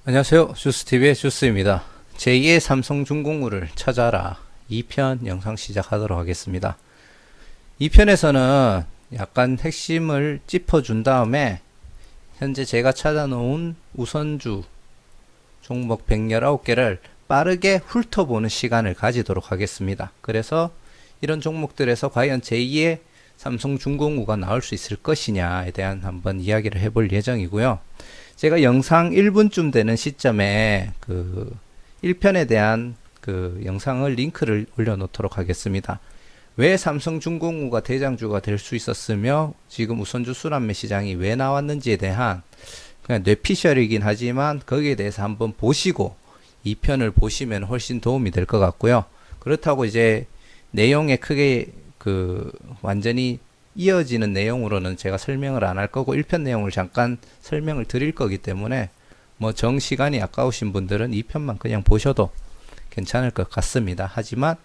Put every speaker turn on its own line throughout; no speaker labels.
안녕하세요. 주스TV의 주스입니다. 제2의 삼성중공구를 찾아라 2편 영상 시작하도록 하겠습니다. 2편에서는 약간 핵심을 짚어준 다음에 현재 제가 찾아놓은 우선주 종목 119개를 빠르게 훑어보는 시간을 가지도록 하겠습니다. 그래서 이런 종목들에서 과연 제2의 삼성중공구가 나올 수 있을 것이냐에 대한 한번 이야기를 해볼 예정이고요. 제가 영상 1분쯤 되는 시점에 그 1편에 대한 그 영상을 링크를 올려놓도록 하겠습니다. 왜 삼성중공구가 대장주가 될 수 있었으며 지금 우선주 순환매 시장이 왜 나왔는지에 대한 그냥 뇌피셜이긴 하지만 거기에 대해서 한번 보시고 2편을 보시면 훨씬 도움이 될 것 같고요. 그렇다고 이제 내용에 크게 그 완전히 이어지는 내용으로는 제가 설명을 안 할 거고 1편 내용을 잠깐 설명을 드릴 거기 때문에 뭐 정시간이 아까우신 분들은 2편만 그냥 보셔도 괜찮을 것 같습니다. 하지만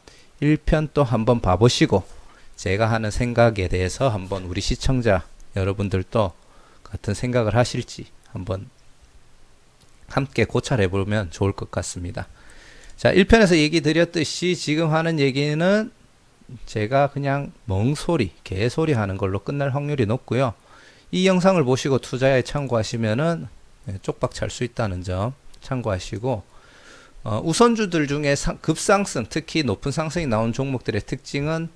1편 또 한번 봐보시고 제가 하는 생각에 대해서 한번 우리 시청자 여러분들도 같은 생각을 하실지 한번 함께 고찰해 보면 좋을 것 같습니다. 자, 1편에서 얘기 드렸듯이 지금 하는 얘기는 제가 그냥 멍소리, 개소리 하는 걸로 끝날 확률이 높고요. 이 영상을 보시고 투자에 참고하시면은 쪽박 찰 수 있다는 점 참고하시고, 우선주들 중에 급상승, 특히 높은 상승이 나온 종목들의 특징은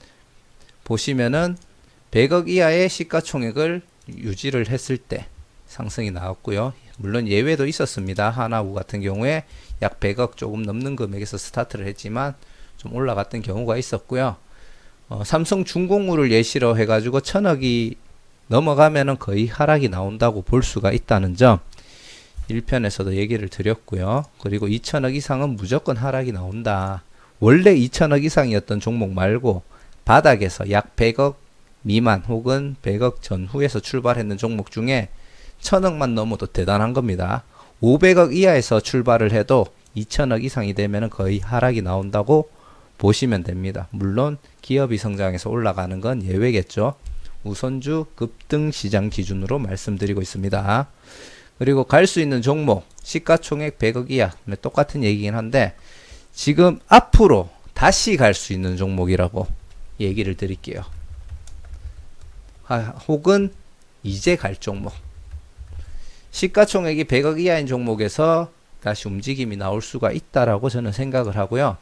보시면은 100억 이하의 시가총액을 유지를 했을 때 상승이 나왔고요. 물론 예외도 있었습니다. 하나우 같은 경우에 약 100억 조금 넘는 금액에서 스타트를 했지만 좀 올라갔던 경우가 있었고요. 삼성중공구를 예시로 해가지고 1000억이 넘어가면은 거의 하락이 나온다고 볼 수가 있다는 점 1편에서도 얘기를 드렸고요. 그리고 2000억 이상은 무조건 하락이 나온다. 원래 2000억 이상이었던 종목 말고 바닥에서 약 100억 미만 혹은 100억 전후에서 출발했는 종목 중에 1000억만 넘어도 대단한 겁니다. 500억 이하에서 출발을 해도 2000억 이상이 되면 거의 하락이 나온다고 보시면 됩니다. 물론 기업이 성장해서 올라가는 건 예외겠죠. 우선주 급등 시장 기준으로 말씀드리고 있습니다. 그리고 갈 수 있는 종목 시가총액 100억 이하 똑같은 얘기긴 한데 지금 앞으로 다시 갈 수 있는 종목이라고 얘기를 드릴게요. 혹은 이제 갈 종목 시가총액이 100억 이하인 종목에서 다시 움직임이 나올 수가 있다라고 저는 생각을 하고요.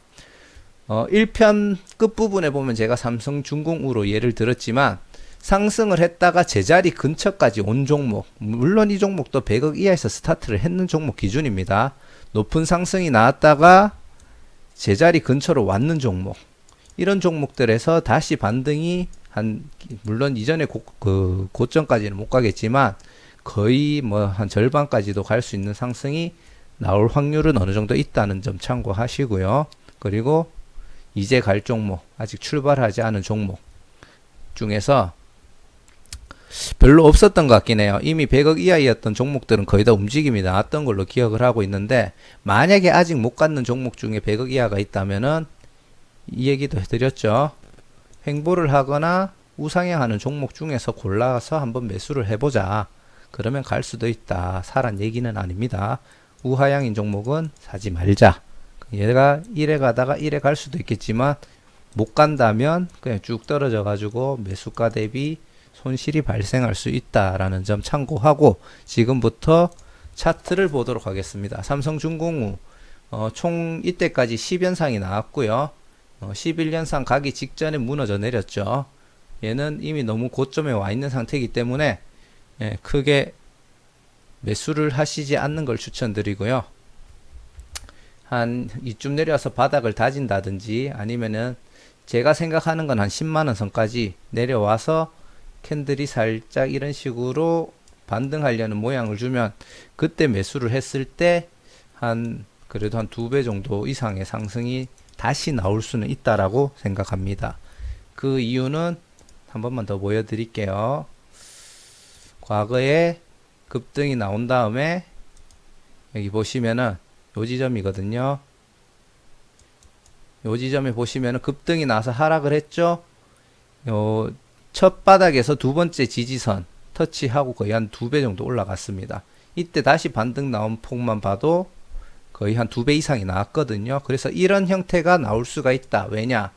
1편 끝부분에 보면 제가 삼성중공구로 예를 들었지만 상승을 했다가 제자리 근처까지 온 종목, 물론 이 종목도 100억 이하에서 스타트를 했는 종목 기준입니다. 높은 상승이 나왔다가 제자리 근처로 왔는 종목, 이런 종목들에서 다시 반등이 물론 이전에 고점까지는 못 가겠지만 거의 뭐 한 절반까지도 갈 수 있는 상승이 나올 확률은 어느 정도 있다는 점 참고하시고요. 그리고 이제 갈 종목, 아직 출발하지 않은 종목 중에서 별로 없었던 것 같긴 해요. 이미 100억 이하였던 종목들은 거의 다 움직임이 나왔던 걸로 기억을 하고 있는데 만약에 아직 못 갔는 종목 중에 100억 이하가 있다면은 이 얘기도 해드렸죠. 횡보를 하거나 우상향하는 종목 중에서 골라서 한번 매수를 해보자. 그러면 갈 수도 있다. 사란 얘기는 아닙니다. 우하향인 종목은 사지 말자. 얘가 이래 가다가 이래 갈 수도 있겠지만 못 간다면 그냥 쭉 떨어져 가지고 매수가 대비 손실이 발생할 수 있다라는 점 참고하고 지금부터 차트를 보도록 하겠습니다. 삼성중공구 총 이때까지 10연상이 나왔고요. 11연상 가기 직전에 무너져 내렸죠. 얘는 이미 너무 고점에 와 있는 상태이기 때문에 크게 매수를 하시지 않는 걸 추천드리고요. 한 이쯤 내려와서 바닥을 다진다든지 아니면은 제가 생각하는 건 한 10만원 선까지 내려와서 캔들이 살짝 이런 식으로 반등하려는 모양을 주면 그때 매수를 했을 때 그래도 한 2배 정도 이상의 상승이 다시 나올 수는 있다라고 생각합니다. 그 이유는 한 번만 더 보여드릴게요. 과거에 급등이 나온 다음에 여기 보시면은 요 지점이거든요. 요 지점에 보시면은 급등이 나서 하락을 했죠. 첫 바닥에서 두 번째 지지선 터치하고 거의 한 2배 정도 올라갔습니다. 이때 다시 반등 나온 폭만 봐도 거의 한 2배 이상이 나왔거든요. 그래서 이런 형태가 나올 수가 있다. 왜냐?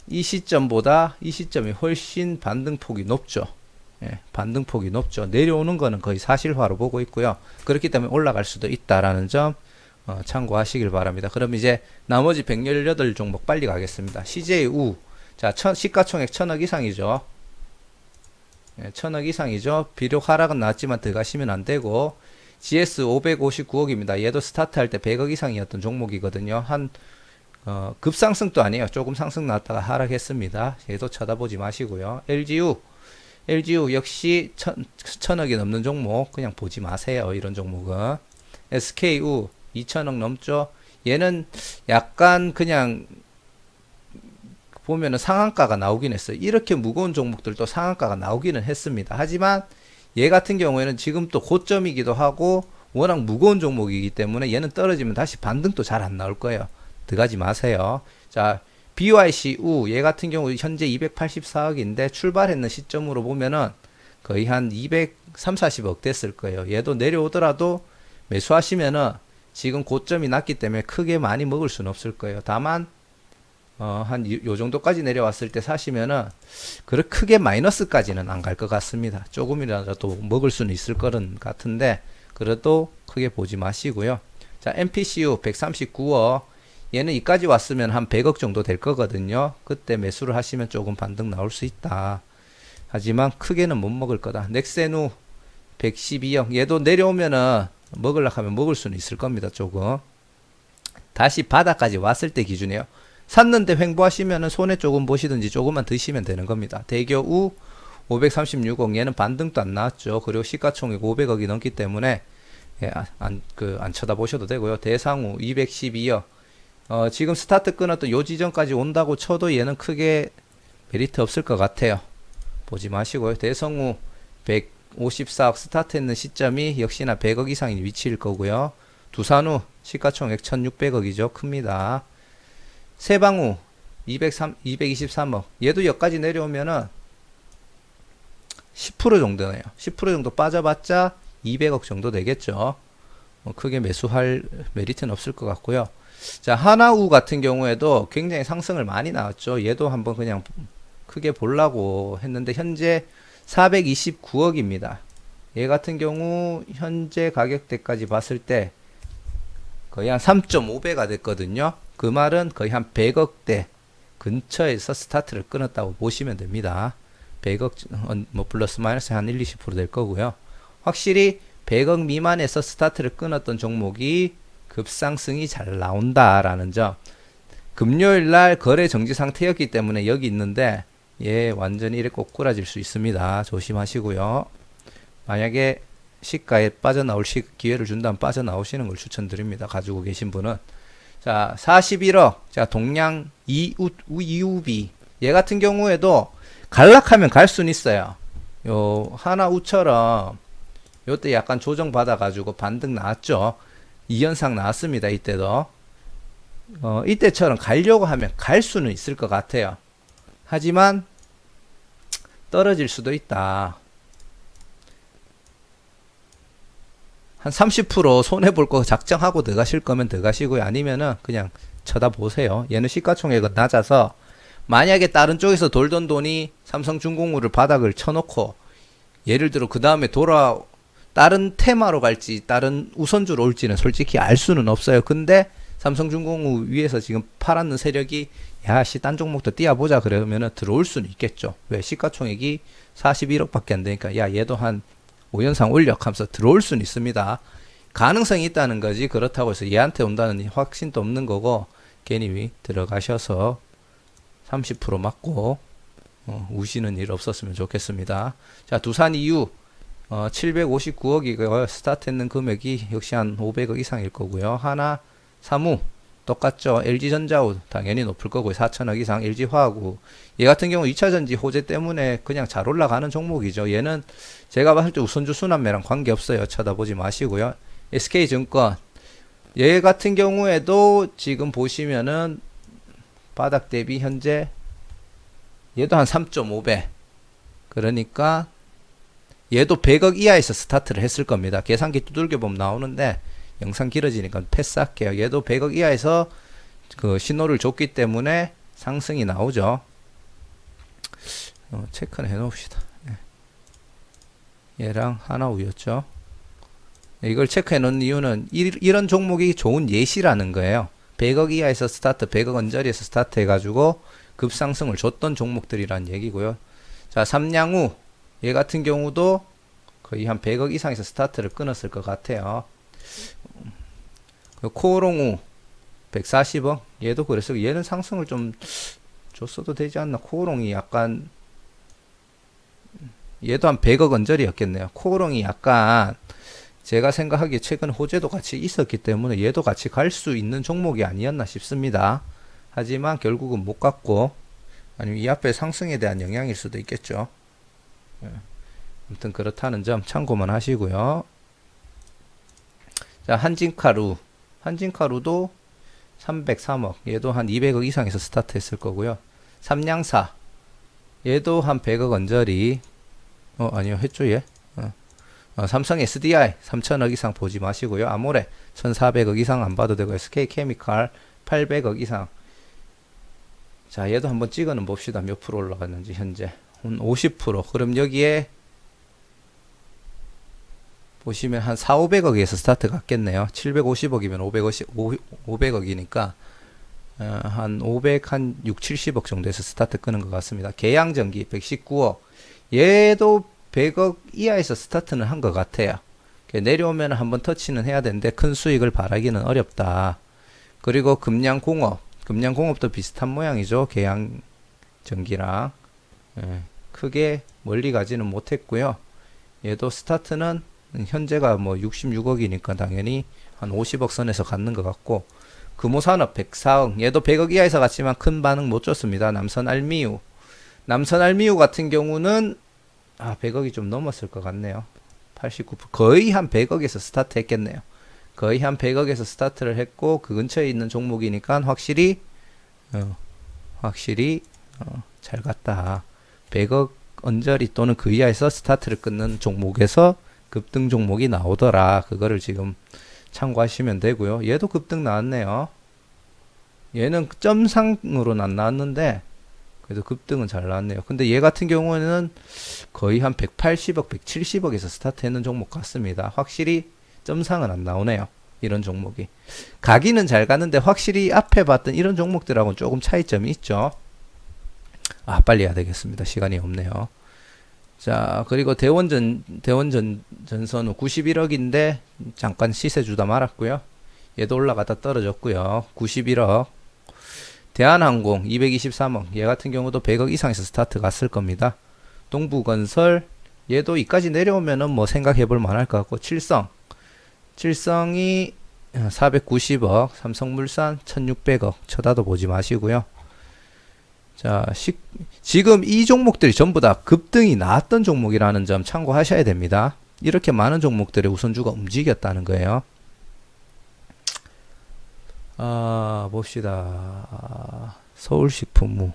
이 시점보다 이 시점이 훨씬 반등폭이 높죠. 예, 반등폭이 높죠. 내려오는 거는 거의 사실화로 보고 있고요. 그렇기 때문에 올라갈 수도 있다라는 점 참고하시길 바랍니다. 그럼 이제 나머지 118종목 빨리 가겠습니다. CJU. 자, 시가총액 1000억 이상이죠. 예, 1000억 이상이죠. 비록 하락은 나왔지만 들어가시면 안 되고, GS 559억입니다. 얘도 스타트할 때 100억 이상이었던 종목이거든요. 급상승도 아니에요. 조금 상승 나왔다가 하락했습니다. 얘도 쳐다보지 마시고요. LGU 역시 1000억이 넘는 종목 그냥 보지 마세요. 이런 종목은. SKU 2000억 넘죠. 얘는 약간 그냥 보면은 상한가가 나오긴 했어요. 이렇게 무거운 종목들도 상한가가 나오기는 했습니다. 하지만 얘 같은 경우에는 지금 또 고점이기도 하고 워낙 무거운 종목이기 때문에 얘는 떨어지면 다시 반등도 잘 안 나올 거예요. 들어가지 마세요. 자, BYCU 얘 같은 경우 현재 284억인데 출발했는 시점으로 보면은 거의 한 230-40억 됐을 거예요. 얘도 내려오더라도 매수하시면은 지금 고점이 낮기 때문에 크게 많이 먹을 수는 없을 거예요. 다만 한 요 정도까지 내려왔을 때 사시면은 그렇게 크게 마이너스까지는 안 갈 것 같습니다. 조금이라도 먹을 수는 있을 거는 같은데 그래도 크게 보지 마시고요. 자, MPCU 139억 얘는 이까지 왔으면 한 100억 정도 될 거거든요. 그때 매수를 하시면 조금 반등 나올 수 있다. 하지만 크게는 못 먹을 거다. 넥센우 112억 얘도 내려오면은 먹으려고 하면 먹을 수는 있을 겁니다. 조금 다시 바닥까지 왔을 때 기준이에요. 샀는데 횡보하시면은 손해 조금 보시든지 조금만 드시면 되는 겁니다. 대교우 536억 얘는 반등도 안 나왔죠. 그리고 시가총액 500억이 넘기 때문에 예, 안 쳐다보셔도 되고요. 대상우 212억 지금 스타트 끊었던 요 지점까지 온다고 쳐도 얘는 크게 메리트 없을 것 같아요. 보지 마시고요. 대성우 154억 스타트 했는 시점이 역시나 100억 이상인 위치일 거고요. 두산우 시가총액 1600억이죠. 큽니다. 세방우 223억 얘도 여기까지 내려오면은 10% 정도네요. 10% 정도 빠져봤자 200억 정도 되겠죠. 크게 매수할 메리트는 없을 것 같고요. 자, 하나우 같은 경우에도 굉장히 상승을 많이 나왔죠. 얘도 한번 그냥 크게 보려고 했는데 현재 429억입니다. 얘 같은 경우 현재 가격대까지 봤을 때 거의 한 3.5배가 됐거든요. 그 말은 거의 한 100억대 근처에서 스타트를 끊었다고 보시면 됩니다. 100억 뭐 플러스 마이너스 한 1-20% 될 거고요. 확실히 100억 미만에서 스타트를 끊었던 종목이 급상승이 잘 나온다라는 점. 금요일 날 거래 정지 상태였기 때문에 여기 있는데 얘 완전히 이렇게 꼬꾸라질 수 있습니다. 조심하시고요. 만약에 시가에 빠져나올 기회를 준다면 빠져나오시는 걸 추천드립니다. 가지고 계신 분은. 자, 41억. 자, 동양 이우비. 얘 같은 경우에도 갈락하면 갈 수는 있어요. 요 하나우처럼 요때 약간 조정 받아가지고 반등 나왔죠. 2연상 나왔습니다. 이때도. 이때처럼 가려고 하면 갈 수는 있을 것 같아요. 하지만 떨어질 수도 있다. 한 30% 손해볼 거 작정하고 들어가실 거면 들어가시고요. 아니면은 그냥 쳐다보세요. 얘는 시가총액은 낮아서 만약에 다른 쪽에서 돌던 돈이 삼성중공업을 바닥을 쳐놓고 예를 들어 그 다음에 다른 테마로 갈지 다른 우선주로 올지는 솔직히 알 수는 없어요. 근데 삼성중공업 위에서 지금 팔았는 세력이 야씨 딴 종목도 띄워보자 그러면은 들어올 수는 있겠죠. 왜 시가총액이 41억밖에 안 되니까 야 얘도 한 5연상 올려 하면서 들어올 수는 있습니다. 가능성이 있다는 거지 그렇다고 해서 얘한테 온다는 확신도 없는 거고 괜히 들어가셔서 30% 맞고 우시는 일 없었으면 좋겠습니다. 자, 두산 이유 759억이고요. 스타트했는 금액이 역시 한 500억 이상일 거고요. 하나 사무 똑같죠. LG전자우 당연히 높을 거고요. 4천억 이상. LG화학우 얘 같은 경우 2차전지 호재 때문에 그냥 잘 올라가는 종목이죠. 얘는 제가 봤을 때 우선주 순환매랑 관계없어요. 쳐다보지 마시고요. SK증권 얘 같은 경우에도 지금 보시면은 바닥 대비 현재 얘도 한 3.5배 그러니까 얘도 100억 이하에서 스타트를 했을 겁니다. 계산기 두들겨 보면 나오는데 영상 길어지니까 패스할게요. 얘도 100억 이하에서 그 신호를 줬기 때문에 상승이 나오죠. 체크는 해놓읍시다. 얘랑 하나우였죠. 이걸 체크해 놓은 이유는 이런 종목이 좋은 예시라는 거예요. 100억 이하에서 스타트, 100억 언저리에서 스타트 해가지고 급상승을 줬던 종목들이란 얘기고요. 자, 삼양우 얘 같은 경우도 거의 한 100억 이상에서 스타트를 끊었을 것 같아요. 코오롱우 140억 얘도 그랬어요. 얘는 상승을 좀 줬어도 되지 않나. 코오롱이 약간 얘도 한 100억 언저리였겠네요. 코오롱이 약간 제가 생각하기에 최근 호재도 같이 있었기 때문에 얘도 같이 갈 수 있는 종목이 아니었나 싶습니다. 하지만 결국은 못 갔고, 아니면 이 앞에 상승에 대한 영향일 수도 있겠죠. 아무튼 그렇다는 점 참고만 하시고요. 자, 한진카루도 303억, 얘도 한 200억 이상에서 스타트 했을 거고요. 삼양사 얘도 한 100억 언저리, 아니요, 했죠, 얘. 삼성 SDI 3천억 이상 보지 마시고요. 아모레 1,400억 이상 안 봐도 되고, SK케미칼 800억 이상. 자, 얘도 한번 찍어는 봅시다. 몇 프로 올라갔는지 현재. 50%. 그럼 여기에 보시면 한 4, 500억에서 스타트 갔겠네요. 750억이면 500억이니까 한 500, 한 6, 70억 정도에서 스타트 끄는 것 같습니다. 계양전기 119억. 얘도 100억 이하에서 스타트는 한 것 같아요. 내려오면 한번 터치는 해야 되는데 큰 수익을 바라기는 어렵다. 그리고 금양공업도 비슷한 모양이죠. 계양전기랑 크게 멀리 가지는 못했고요. 얘도 스타트는 현재가 뭐 66억이니까 당연히 한 50억 선에서 갖는 것 같고, 금호산업 104억 얘도 100억 이하에서 갔지만 큰 반응 못 줬습니다. 남선알미유 같은 경우는 100억이 좀 넘었을 것 같네요. 89%. 거의 한 100억에서 스타트 했겠네요. 거의 한 100억에서 스타트를 했고, 그 근처에 있는 종목이니까 확실히 잘 갔다. 100억 언저리 또는 그 이하에서 스타트를 끊는 종목에서 급등 종목이 나오더라. 그거를 지금 참고하시면 되고요. 얘도 급등 나왔네요. 얘는 점상으로는 안 나왔는데 그래도 급등은 잘 나왔네요. 근데 얘 같은 경우에는 거의 한 180억, 170억에서 스타트했는 종목 같습니다. 확실히 점상은 안 나오네요. 이런 종목이. 가기는 잘 가는데 확실히 앞에 봤던 이런 종목들하고는 조금 차이점이 있죠. 빨리 해야 되겠습니다. 시간이 없네요. 자, 그리고 대원전선우 91억인데 잠깐 시세 주다 말았고요. 얘도 올라가다 떨어졌고요. 91억. 대한항공 223억. 얘 같은 경우도 100억 이상에서 스타트 갔을 겁니다. 동부건설 얘도 이까지 내려오면은 뭐 생각해 볼 만할 것 같고, 칠성이 490억, 삼성물산 1600억. 쳐다도 보지 마시고요. 자, 지금 이 종목들이 전부 다 급등이 나왔던 종목이라는 점 참고하셔야 됩니다. 이렇게 많은 종목들의 우선주가 움직였다는 거예요. 봅시다. 서울식품무.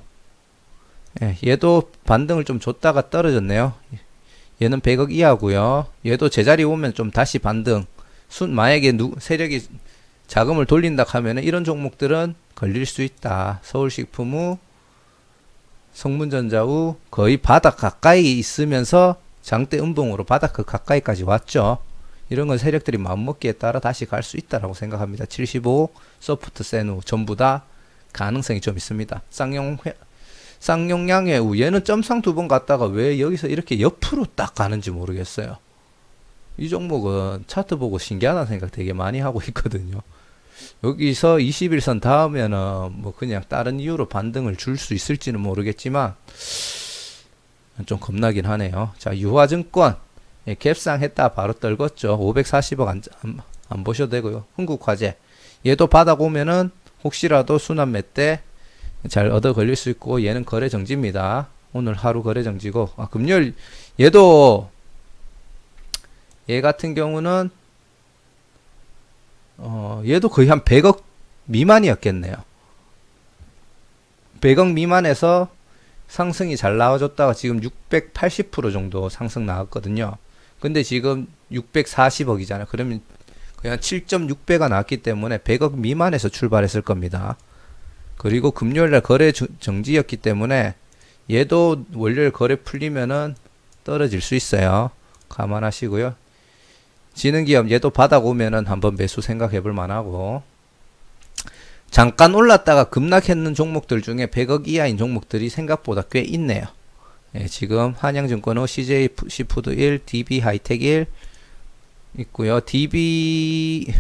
얘도 반등을 좀 줬다가 떨어졌네요. 얘는 100억 이하고요. 얘도 제자리 오면 좀 다시 반등. 만약에 세력이 자금을 돌린다 하면은 이런 종목들은 걸릴 수 있다. 서울식품무, 성문전자우 거의 바닥 가까이 있으면서 장대 음봉으로 바닥 그 가까이까지 왔죠. 이런 건 세력들이 마음먹기에 따라 다시 갈 수 있다라고 생각합니다. 75, 소프트 세누 전부 다 가능성이 좀 있습니다. 쌍용양해우 얘는 점상 두 번 갔다가 왜 여기서 이렇게 옆으로 딱 가는지 모르겠어요. 이 종목은 차트 보고 신기하다는 생각 되게 많이 하고 있거든요. 여기서 21선 닿으면은 뭐 그냥 다른 이유로 반등을 줄 수 있을지는 모르겠지만 좀 겁나긴 하네요. 자, 유화증권 갭상 했다 바로 떨궜죠. 540억 안 보셔도 되고요. 흥국화재 얘도 바닥 오면은 혹시라도 순환 매 때 잘 얻어 걸릴 수 있고, 얘는 거래 정지입니다. 오늘 하루 거래 정지고, 금요일 얘 같은 경우는 얘도 거의 한 100억 미만이었겠네요. 100억 미만에서 상승이 잘 나와줬다가 지금 680% 정도 상승 나왔거든요. 근데 지금 640억이잖아요. 그러면 그냥 7.6배가 나왔기 때문에 100억 미만에서 출발했을 겁니다. 그리고 금요일날 거래 정지였기 때문에 얘도 월요일 거래 풀리면은 떨어질 수 있어요. 감안하시고요. 지능기업 얘도 바닥 오면은 한번 매수 생각해 볼 만하고, 잠깐 올랐다가 급락했는 종목들 중에 100억 이하인 종목들이 생각보다 꽤 있네요. 예, 지금 한양증권의 CJ 시푸드 1, DB 하이텍 1 있고요. DB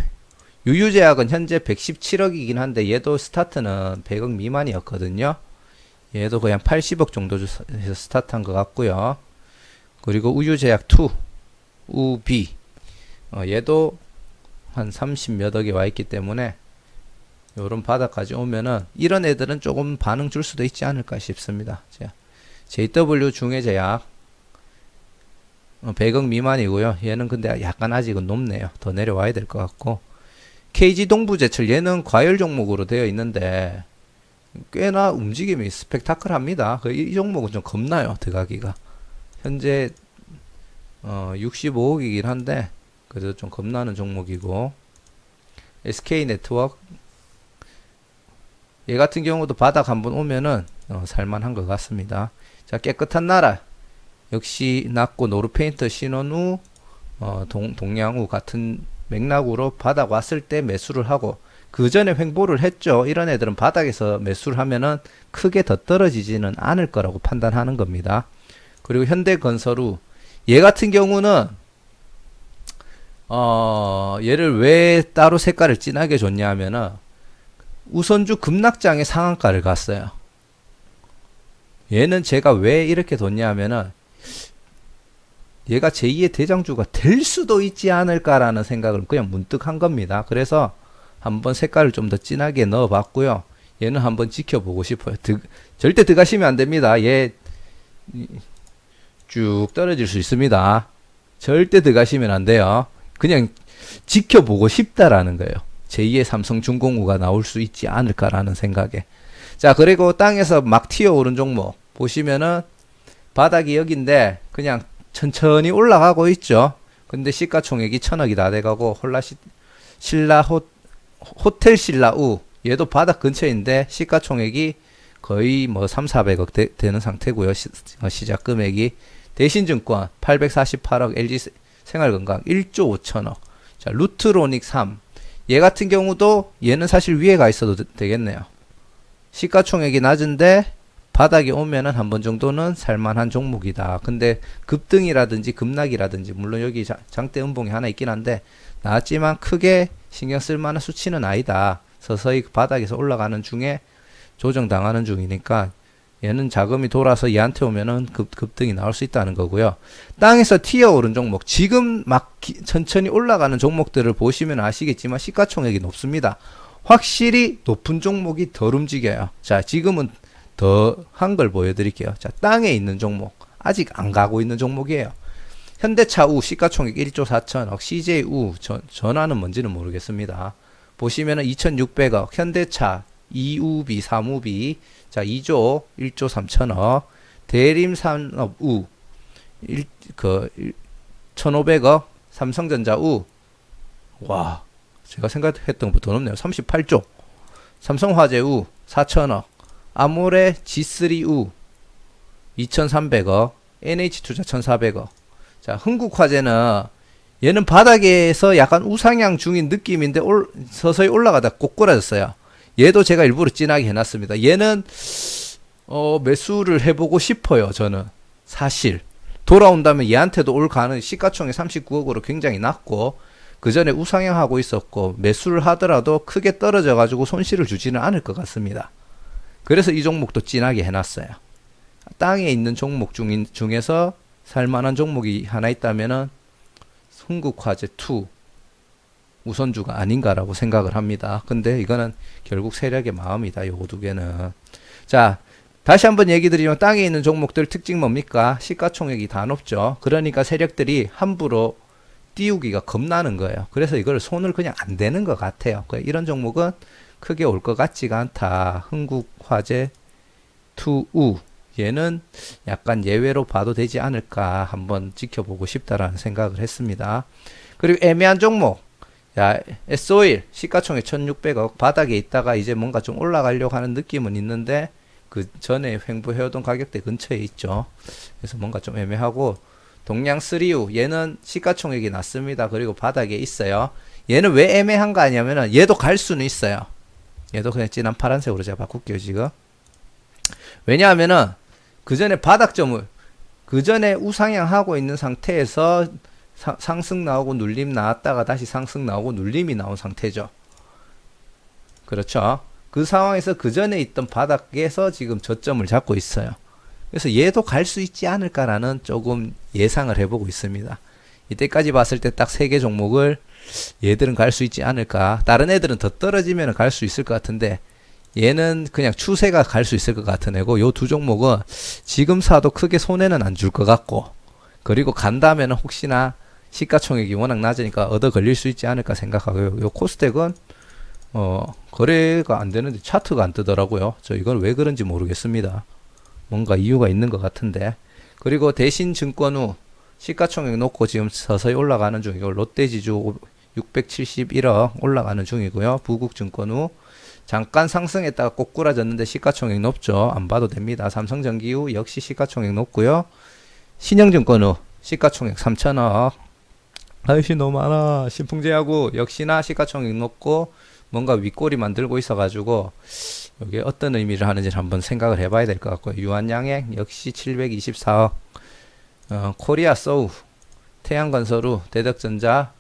유유제약은 현재 117억이긴 한데 얘도 스타트는 100억 미만이었거든요. 얘도 그냥 80억 정도 해서 스타트한 것 같고요. 그리고 우유제약2 우비 얘도 한 30몇 억에 와 있기 때문에 요런 바닥까지 오면은 이런 애들은 조금 반응 줄 수도 있지 않을까 싶습니다. 자, JW 중해제약 100억 미만이고요. 얘는 근데 약간 아직은 높네요. 더 내려와야 될 것 같고, KG 동부제철 얘는 과열 종목으로 되어 있는데 꽤나 움직임이 스펙타클합니다. 이 종목은 좀 겁나요, 들어가기가. 현재 65억이긴 한데 그래도 좀 겁나는 종목이고, SK네트워크 얘 같은 경우도 바닥 한번 오면은 살만한 것 같습니다. 자, 깨끗한 나라 역시 낮고 노르페인트 신원후 동양후 같은 맥락으로 바닥 왔을 때 매수를 하고 그 전에 횡보를 했죠. 이런 애들은 바닥에서 매수를 하면은 크게 더 떨어지지는 않을 거라고 판단하는 겁니다. 그리고 현대건설후 얘 같은 경우는 얘를 왜 따로 색깔을 진하게 줬냐 하면은 우선주 급락장의 상한가를 갔어요. 얘는 제가 왜 이렇게 뒀냐 하면은 얘가 제2의 대장주가 될 수도 있지 않을까라는 생각을 그냥 문득 한 겁니다. 그래서 한번 색깔을 좀 더 진하게 넣어 봤고요. 얘는 한번 지켜보고 싶어요. 절대 들어가시면 안 됩니다. 얘 쭉 떨어질 수 있습니다. 절대 들어가시면 안 돼요. 그냥 지켜보고 싶다라는 거예요. 제2의 삼성중공후가 나올 수 있지 않을까라는 생각에. 자, 그리고 땅에서 막 튀어오른 종목 보시면은 바닥이 여기인데 그냥 천천히 올라가고 있죠. 근데 시가총액이 1000억이 다 돼가고 호텔 신라우 얘도 바닥 근처인데 시가총액이 거의 뭐 3, 400억 되는 상태고요. 시작 금액이. 대신증권 848억, LG생활건강 1조 5천억. 자, 루트로닉 3 얘 같은 경우도 얘는 사실 위에 가 있어도 되겠네요. 시가총액이 낮은데 바닥에 오면은 한 번 정도는 살만한 종목이다. 근데 급등이라든지 급락이라든지 물론 여기 장대 음봉이 하나 있긴 한데 나왔지만 크게 신경 쓸 만한 수치는 아니다. 서서히 바닥에서 올라가는 중에 조정당하는 중이니까 얘는 자금이 돌아서 얘한테 오면은 급등이 나올 수 있다는 거고요. 땅에서 튀어오른 종목 지금 막 천천히 올라가는 종목들을 보시면 아시겠지만 시가총액이 높습니다. 확실히 높은 종목이 덜 움직여요. 자, 지금은 더 한 걸 보여드릴게요. 자, 땅에 있는 종목 아직 안 가고 있는 종목이에요. 현대차 우 시가총액 1조 4천억, CJ 우 전화는 뭔지는 모르겠습니다. 보시면은 2,600억, 현대차 2우비 3우비 자 2조 1조 3천억, 대림산업 우 1,500억, 삼성전자 우 와 제가 생각했던 것보다 더 높네요. 38조, 삼성화재 우 4천억, 아모레 G3 우 2,300억, NH투자 1,400억. 자, 흥국화재는 얘는 바닥에서 약간 우상향 중인 느낌인데 서서히 올라가다 꼬꾸라졌어요. 얘도 제가 일부러 진하게 해놨습니다. 얘는 매수를 해보고 싶어요. 저는 사실 돌아온다면 얘한테도 올 가능 시가총액 39억으로 굉장히 낮고 그 전에 우상향하고 있었고 매수를 하더라도 크게 떨어져 가지고 손실을 주지는 않을 것 같습니다. 그래서 이 종목도 진하게 해놨어요. 땅에 있는 종목 중에서 살만한 종목이 하나 있다면은 흥국화재2 우선주가 아닌가라고 생각을 합니다. 근데 이거는 결국 세력의 마음이다. 요거 두 개는. 자, 다시 한번 얘기 드리면 땅에 있는 종목들 특징 뭡니까? 시가총액이 다 높죠. 그러니까 세력들이 함부로 띄우기가 겁나는 거예요. 그래서 이걸 손을 그냥 안 대는 것 같아요. 이런 종목은 크게 올 것 같지가 않다. 흥국화재 2우 얘는 약간 예외로 봐도 되지 않을까 한번 지켜보고 싶다라는 생각을 했습니다. 그리고 애매한 종목. 야, S-오일 시가총액 1600억 바닥에 있다가 이제 뭔가 좀 올라가려고 하는 느낌은 있는데 그 전에 횡보해오던 가격대 근처에 있죠. 그래서 뭔가 좀 애매하고 동양3U 얘는 시가총액이 낮습니다. 그리고 바닥에 있어요. 얘는 왜 애매한가 하냐면은 얘도 갈 수는 있어요. 얘도 그냥 진한 파란색으로 제가 바꿀게요 지금. 왜냐하면은 그 전에 바닥점을 그 전에 우상향하고 있는 상태에서 상승 나오고 눌림 나왔다가 다시 상승 나오고 눌림이 나온 상태죠. 그렇죠. 그 상황에서 그 전에 있던 바닥에서 지금 저점을 잡고 있어요. 그래서 얘도 갈 수 있지 않을까라는 조금 예상을 해보고 있습니다. 이때까지 봤을 때 딱 3개 종목을 얘들은 갈 수 있지 않을까. 다른 애들은 더 떨어지면 갈 수 있을 것 같은데 얘는 그냥 추세가 갈 수 있을 것 같은 애고 요 두 종목은 지금 사도 크게 손해는 안 줄 것 같고 그리고 간다면 혹시나 시가총액이 워낙 낮으니까 얻어 걸릴 수 있지 않을까 생각하고요. 요 코스닥은 거래가 안 되는데 차트가 안 뜨더라고요. 저 이건 왜 그런지 모르겠습니다. 뭔가 이유가 있는 것 같은데. 그리고 대신증권후 시가총액 놓고 지금 서서히 올라가는 중이고 롯데지주 671억 올라가는 중이고요. 부국증권후 잠깐 상승했다가 꼬꾸라졌는데 시가총액 높죠. 안 봐도 됩니다. 삼성전기후 역시 시가총액 높고요. 신영증권후 시가총액 3천억. 아이씨 너무 많아. 신풍제하고 역시나 시가총액 높고 뭔가 윗꼬리 만들고 있어가지고 여기 어떤 의미를 하는지 한번 생각을 해봐야 될 것 같고요. 유한양행 역시 724억. 코리아소우, 태양건설후, 대덕전자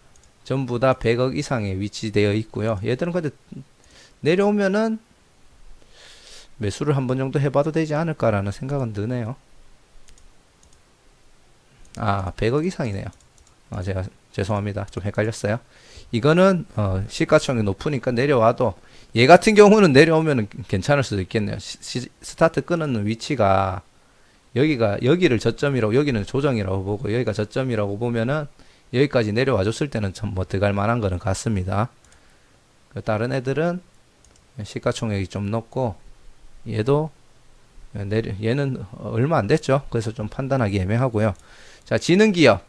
전부 다 100억 이상에 위치되어 있고요. 얘들은 근데 내려오면은 매수를 한 번 정도 해봐도 되지 않을까라는 생각은 드네요. 아, 100억 이상이네요. 제가 죄송합니다. 좀 헷갈렸어요. 이거는 시가총액이 높으니까 내려와도 얘 같은 경우는 내려오면 괜찮을 수도 있겠네요. 스타트 끊는 위치가 여기를 저점이라고 여기는 조정이라고 보고 여기가 저점이라고 보면은 여기까지 내려와 줬을 때는 좀 뭐 들어갈 만한 거는 같습니다. 다른 애들은 시가총액이 좀 높고 얘도 얘는 얼마 안 됐죠. 그래서 좀 판단하기 애매하고요. 자, 지능기업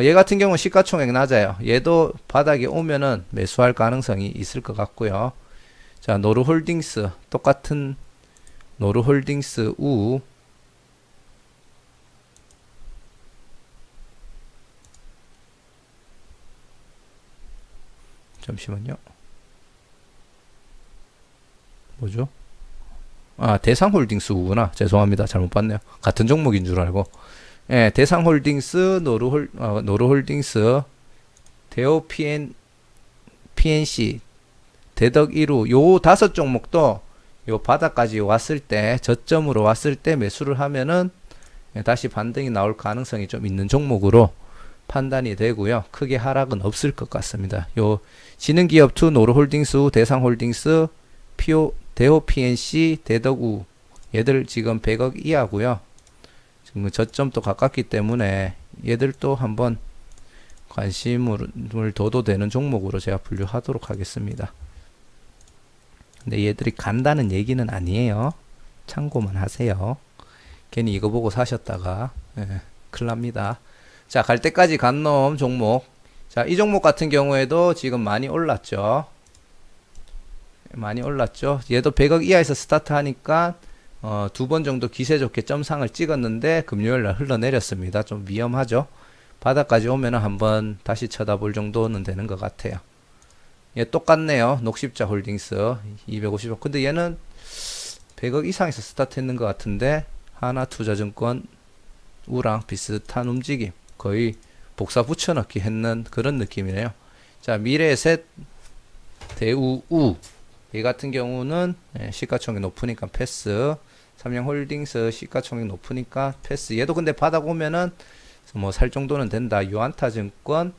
얘 같은 경우는 시가총액 낮아요. 얘도 바닥에 오면은 매수할 가능성이 있을 것 같고요. 자, 노르홀딩스 똑같은 노르홀딩스 우 잠시만요. 뭐죠? 아, 대상홀딩스 우구나. 죄송합니다. 잘못 봤네요. 같은 종목인 줄 알고. 예, 대상홀딩스, 노르홀딩스, 대오 PNC, 대덕 1호, 요 5종목도 요 바닥까지 왔을 때, 저점으로 왔을 때 매수를 하면은 다시 반등이 나올 가능성이 좀 있는 종목으로 판단이 되고요. 크게 하락은 없을 것 같습니다. 요 지능기업2, 노르홀딩스, 대상홀딩스, 대호 PNC, 대덕우 얘들 지금 100억 이하고요. 지금 저점도 가깝기 때문에 얘들도 한번 관심을 둬도 되는 종목으로 제가 분류하도록 하겠습니다. 근데 얘들이 간다는 얘기는 아니에요. 참고만 하세요. 괜히 이거 보고 사셨다가 큰일 납니다. 자, 갈 때까지 간 놈 종목. 자, 이 종목 같은 경우에도 지금 많이 올랐죠. 많이 올랐죠. 얘도 100억 이하에서 스타트 하니까 두 번 정도 기세 좋게 점상을 찍었는데 금요일날 흘러내렸습니다. 좀 위험하죠. 바닥까지 오면 한번 다시 쳐다볼 정도는 되는 것 같아요. 얘 똑같네요. 녹십자 홀딩스 250억. 근데 얘는 100억 이상에서 스타트 했는 것 같은데 하나투자증권 우랑 비슷한 움직임, 거의 복사 붙여넣기 했는 그런 느낌이네요. 자, 미래에셋, 대우우 얘 같은 경우는 시가총액 높으니까 패스. 삼양홀딩스 시가총액 높으니까 패스. 얘도 근데 바닥 오면은 뭐 살 정도는 된다. 유안타증권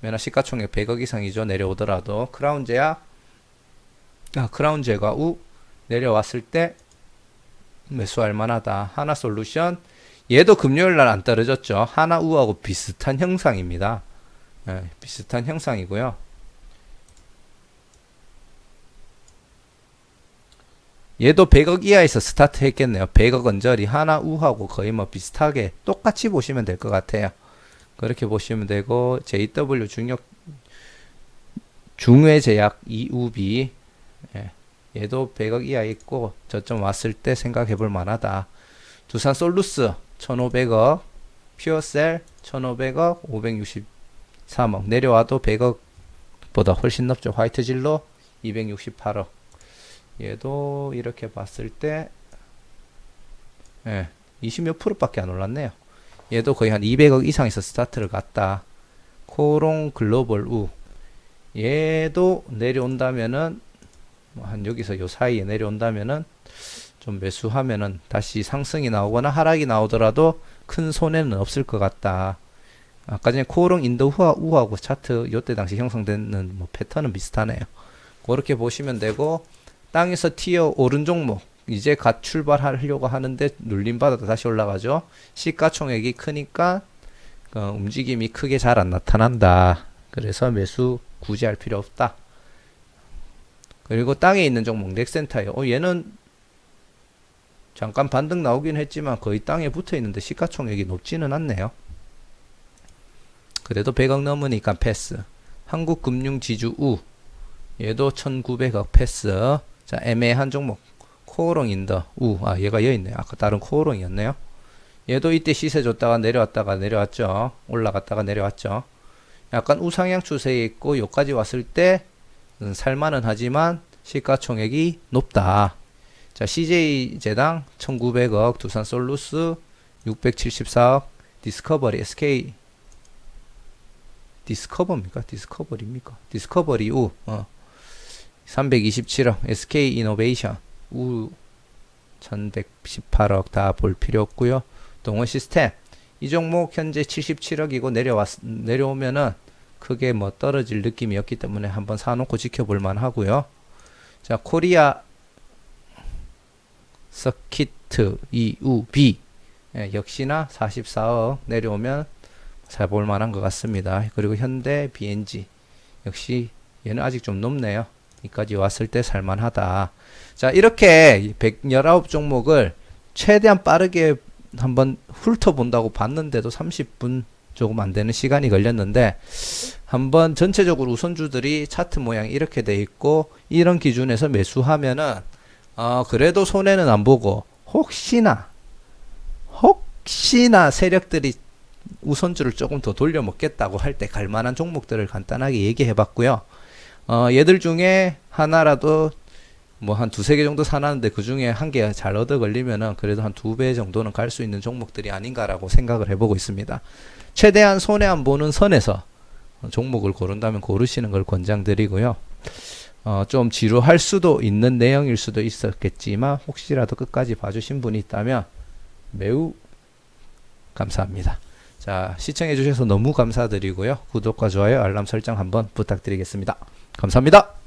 매나 시가총액 100억 이상이죠. 내려오더라도 크라운제약, 크라운제가 우 내려왔을 때 매수할 만하다. 하나솔루션 얘도 금요일날 안 떨어졌죠. 하나우하고 비슷한 형상입니다. 비슷한 형상이고요. 얘도 100억 이하에서 스타트 했겠네요. 100억 언저리 하나 우하고 거의 뭐 비슷하게 똑같이 보시면 될 것 같아요. 그렇게 보시면 되고 JW 중외제약 EUB 예, 얘도 100억 이하 있고 저점 왔을 때 생각해 볼 만하다. 두산 솔루스 1500억, 퓨어셀 1500억, 563억 내려와도 100억보다 훨씬 높죠. 화이트 진로 268억 얘도 이렇게 봤을 때 예, 20몇 프로밖에 안 올랐네요. 얘도 거의 한 200억 이상에서 스타트를 갔다. 코롱 글로벌 우 얘도 내려온다면은 한 여기서 요 사이에 내려온다면은 좀 매수하면은 다시 상승이 나오거나 하락이 나오더라도 큰 손해는 없을 것 같다. 아까 전에 코롱 인더 우하고 차트 요때 당시 형성되는 뭐 패턴은 비슷하네요. 그렇게 보시면 되고 땅에서 튀어 오른 종목 이제 갓 출발하려고 하는데 눌림받아도 다시 올라가죠. 시가총액이 크니까 움직임이 크게 잘 안 나타난다. 그래서 매수 굳이 할 필요 없다. 그리고 땅에 있는 종목 넥센타이어 얘는 잠깐 반등 나오긴 했지만 거의 땅에 붙어 있는데 시가총액이 높지는 않네요. 그래도 100억 넘으니까 패스. 한국금융지주 우 얘도 1900억 패스. 자 애매한 종목 코오롱 인더 우 얘가 여기 있네요. 아까 다른 코오롱이었네요. 얘도 이때 시세 줬다가 내려왔다가 내려왔죠. 올라갔다가 내려왔죠. 약간 우상향 추세에 있고 여기까지 왔을 때 살만은 하지만 시가총액이 높다. 자 CJ제당 1900억, 두산 솔루스 674억, 디스커버리 SK 디스커버입니까? 디스커버리입니까? 디스커버리 우 327억, SK 이노베이션 우 1118억 다 볼 필요 없고요. 동원 시스템 이 종목 현재 77억이고 내려오면은 크게 뭐 떨어질 느낌이 없기 때문에 한번 사놓고 지켜볼 만 하고요. 자 코리아 서키트 EUB 역시나 44억 내려오면 사볼 만한 것 같습니다. 그리고 현대 BNG 역시 얘는 아직 좀 높네요. 여기까지 왔을 때 살만하다. 자 이렇게 119종목을 최대한 빠르게 한번 훑어본다고 봤는데도 30분 조금 안 되는 시간이 걸렸는데 한번 전체적으로 우선주들이 차트 모양이 이렇게 돼 있고 이런 기준에서 매수하면은 그래도 손해는 안 보고 혹시나 세력들이 우선주를 조금 더 돌려 먹겠다고 할 때 갈만한 종목들을 간단하게 얘기해 봤고요. 얘들 중에 하나라도 뭐 한 두세 개 정도 사놨는데 그 중에 한 개 잘 얻어 걸리면은 그래도 한 2배 정도는 갈 수 있는 종목들이 아닌가라고 생각을 해보고 있습니다. 최대한 손해 안 보는 선에서 종목을 고른다면 고르시는 걸 권장드리고요. 좀 지루할 수도 있는 내용일 수도 있었겠지만 혹시라도 끝까지 봐주신 분이 있다면 매우 감사합니다. 자, 시청해 주셔서 너무 감사드리고요. 구독과 좋아요, 알람 설정 한번 부탁드리겠습니다. 감사합니다.